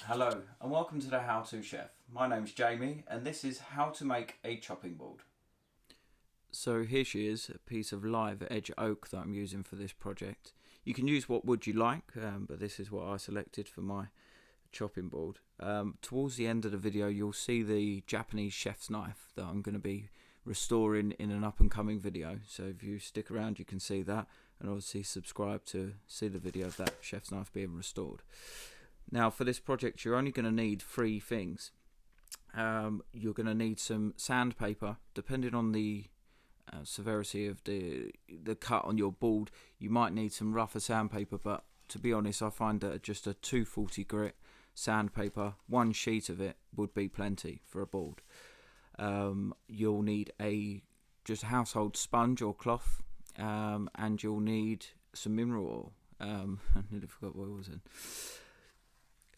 Hello and welcome to the How To Chef. My name's Jamie and this is how to make a chopping board. So here she is, a piece of live edge oak that I'm using for this project. You can use what wood you like, but this is what I selected for my chopping board. Towards the end of the video you'll see the Japanese chef's knife that I'm going to be restoring in an up and coming video. So if you stick around you can see that, and obviously subscribe to see the video of that chef's knife being restored. Now for this project you're only going to need three things. You're going to need some sandpaper. Depending on the severity of the cut on your board, you might need some rougher sandpaper, but to be honest I find that just a 240 grit sandpaper, one sheet of it would be plenty for a board. You'll need just a household sponge or cloth, and you'll need some mineral oil. I nearly forgot what it was in.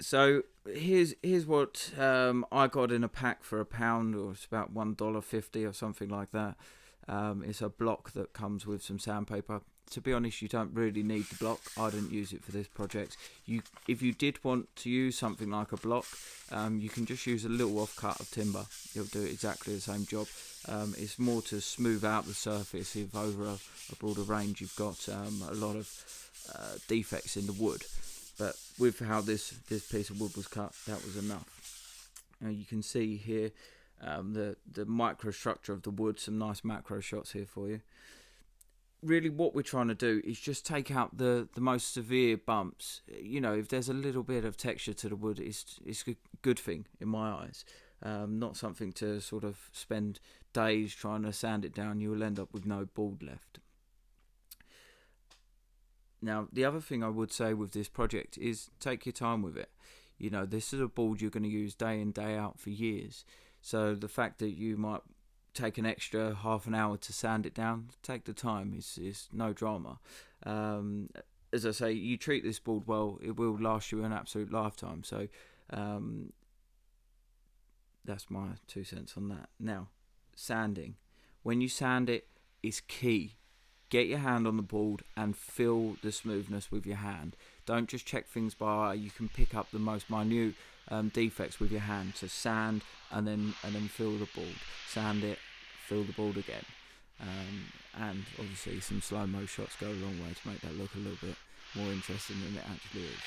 So here's what I got in a pack for £1, or it's about $1.50 or something like that. It's a block that comes with some sandpaper. To be honest, you don't really need the block. I didn't use it for this project. If you did want to use something like a block, you can just use a little offcut of timber. It'll do exactly the same job. It's more to smooth out the surface if over a broader range you've got a lot of defects in the wood. But with how this piece of wood was cut, that was enough. Now you can see here the microstructure of the wood, some nice macro shots here for you. Really what we're trying to do is just take out the most severe bumps. You know, if there's a little bit of texture to the wood, it's a good thing in my eyes. Not something to sort of spend days trying to sand it down. You will end up with no board left. Now, the other thing I would say with this project is take your time with it. You know, this is a board you're going to use day in, day out for years. So the fact that you might take an extra half an hour to sand it down, take the time. It's no drama. As I say, you treat this board well, it will last you an absolute lifetime. So that's my 2 cents on that. Now, sanding. When you sand it, is key. Get your hand on the board and feel the smoothness with your hand. Don't just check things by eye. You can pick up the most minute defects with your hand. So sand and then feel the board. Sand it, feel the board again. And obviously some slow-mo shots go a long way to make that look a little bit more interesting than it actually is.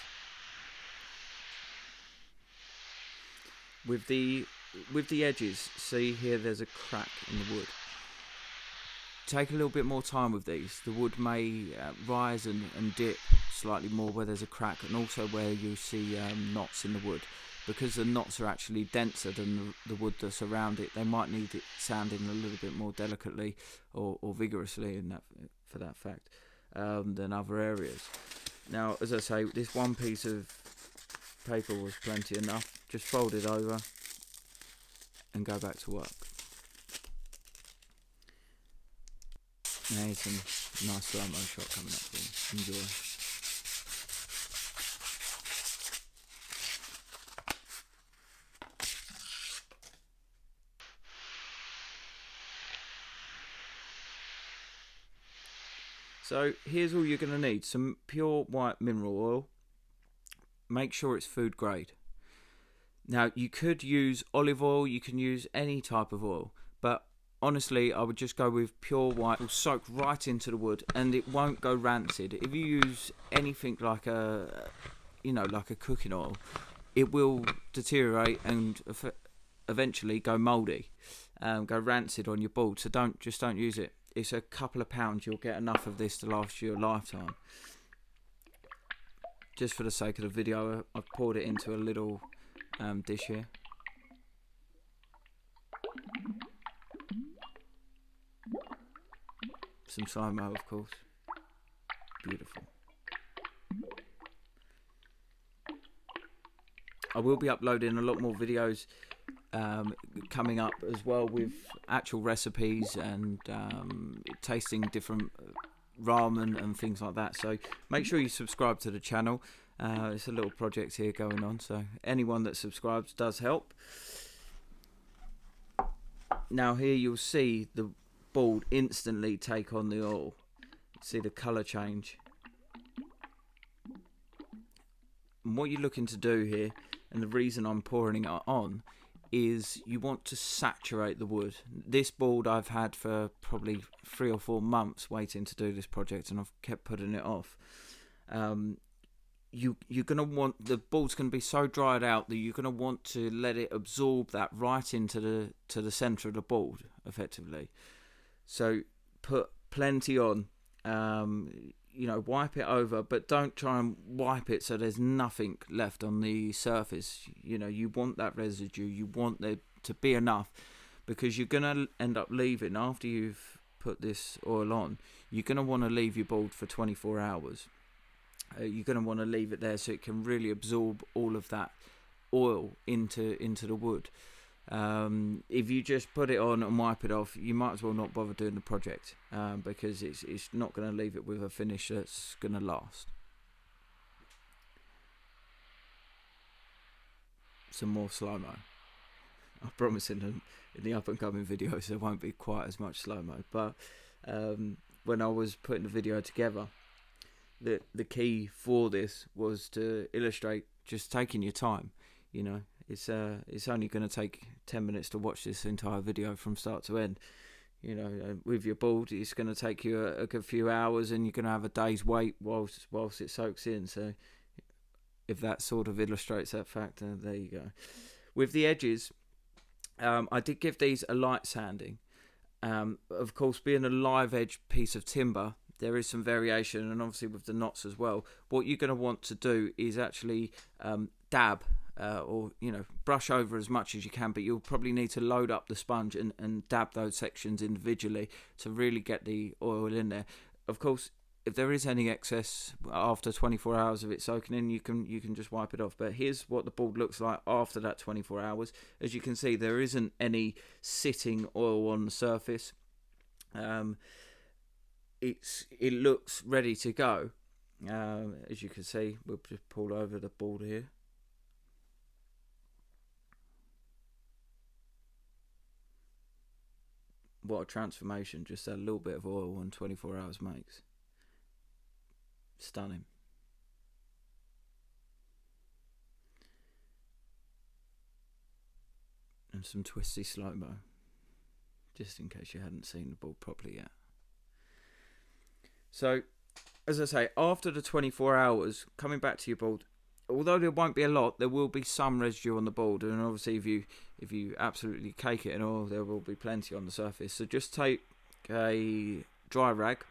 With the edges, see here there's a crack in the wood. Take a little bit more time with these. The wood may rise and dip slightly more where there's a crack, and also where you see knots in the wood. Because the knots are actually denser than the wood that's around it, they might need it sanding a little bit more delicately or vigorously for that fact than other areas. Now, as I say, this one piece of paper was plenty enough. Just fold it over and go back to work. Now here's some nice slow-mo shot coming up for you. Enjoy. So here's all you're going to need. Some pure white mineral oil. Make sure it's food grade. Now you could use olive oil, you can use any type of oil, but honestly, I would just go with pure white. It will soak right into the wood, and it won't go rancid. If you use anything like a cooking oil, it will deteriorate and eventually go mouldy, go rancid on your board. So don't use it. It's a couple of pounds. You'll get enough of this to last you a lifetime. Just for the sake of the video, I've poured it into a little dish here. Some slow-mo, of course. Beautiful. I will be uploading a lot more videos coming up as well, with actual recipes and tasting different ramen and things like that. So make sure you subscribe to the channel. It's a little project here going on, so anyone that subscribes does help. Now here you'll see the board instantly take on the oil. See the colour change. And what you're looking to do here and the reason I'm pouring it on is you want to saturate the wood. This board I've had for probably 3 or 4 months waiting to do this project, and I've kept putting it off. You're going to want, the board's going to be so dried out that you're going to want to let it absorb that right into the centre of the board, effectively. So put plenty on, wipe it over, but don't try and wipe it so there's nothing left on the surface. You want that residue, you want there to be enough, because you're going to end up leaving, after you've put this oil on, you're going to want to leave your board for 24 hours. You're going to want to leave it there so it can really absorb all of that oil into the wood. If you just put it on and wipe it off, you might as well not bother doing the project, because it's not going to leave it with a finish that's going to last. Some more slow-mo. I promise in the up and coming videos there won't be quite as much slow-mo, but when I was putting the video together, the key for this was to illustrate just taking your time. It's only going to take 10 minutes to watch this entire video from start to end. With your board, it's going to take you a good few hours, and you're going to have a day's wait whilst it soaks in. So if that sort of illustrates that fact, there you go. With the edges, I did give these a light sanding. Of course, being a live edge piece of timber, there is some variation, and obviously with the knots as well. What you're going to want to do is actually dab or brush over as much as you can, but you'll probably need to load up the sponge and dab those sections individually to really get the oil in there. Of course, if there is any excess after 24 hours of it soaking in, you can just wipe it off. But here's what the board looks like after that 24 hours. As you can see, there isn't any sitting oil on the surface. It looks ready to go. As you can see, we'll just pull over the board here. What a transformation just a little bit of oil in 24 hours makes. Stunning. And some twisty slow-mo, just in case you hadn't seen the board properly yet. So, as I say, after the 24 hours, coming back to your board, although there won't be a lot, there will be some residue on the board, and obviously if you absolutely cake it in oil, there will be plenty on the surface. So just take a dry rag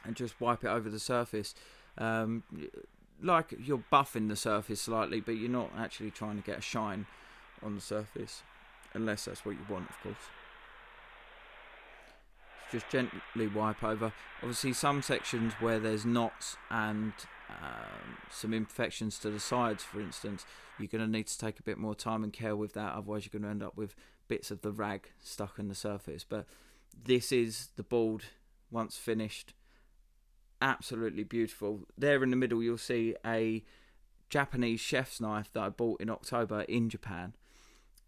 and just wipe it over the surface, like you're buffing the surface slightly, but you're not actually trying to get a shine on the surface, unless that's what you want, of course. Just gently wipe over. Obviously some sections where there's knots and some imperfections to the sides, for instance, you're going to need to take a bit more time and care with that, otherwise you're going to end up with bits of the rag stuck in the surface. But this is the board once finished. Absolutely beautiful. There in the middle you'll see a Japanese chef's knife that I bought in October in Japan.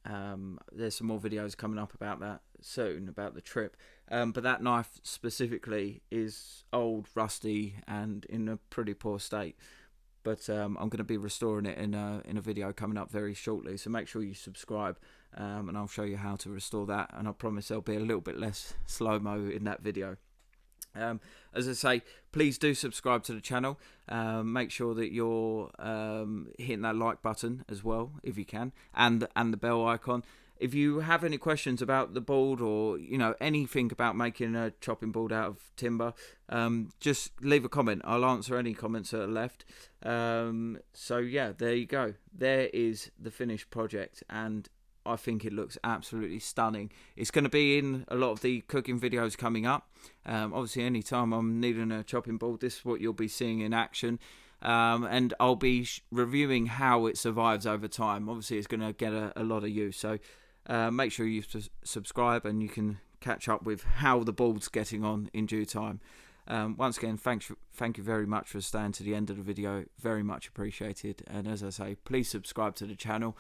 There's some more videos coming up about that soon, about the trip, but that knife specifically is old, rusty, and in a pretty poor state. But I'm going to be restoring it in a video coming up very shortly, so make sure you subscribe, and I'll show you how to restore that, and I promise there'll be a little bit less slow-mo in that video. As I say, please do subscribe to the channel. Make sure that you're hitting that like button as well, if you can, and the bell icon. If you have any questions about the board, or anything about making a chopping board out of timber, just leave a comment. I'll answer any comments that are left. So yeah, there you go. There is the finished project, and I think it looks absolutely stunning. It's going to be in a lot of the cooking videos coming up. Obviously, anytime I'm needing a chopping board, this is what you'll be seeing in action. And I'll be reviewing how it survives over time. Obviously, it's going to get a lot of use. So make sure you subscribe, and you can catch up with how the board's getting on in due time. Once again, thank you very much for staying to the end of the video. Very much appreciated. And as I say, please subscribe to the channel.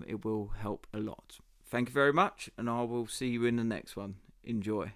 It will help a lot. Thank you very much, and I will see you in the next one. Enjoy.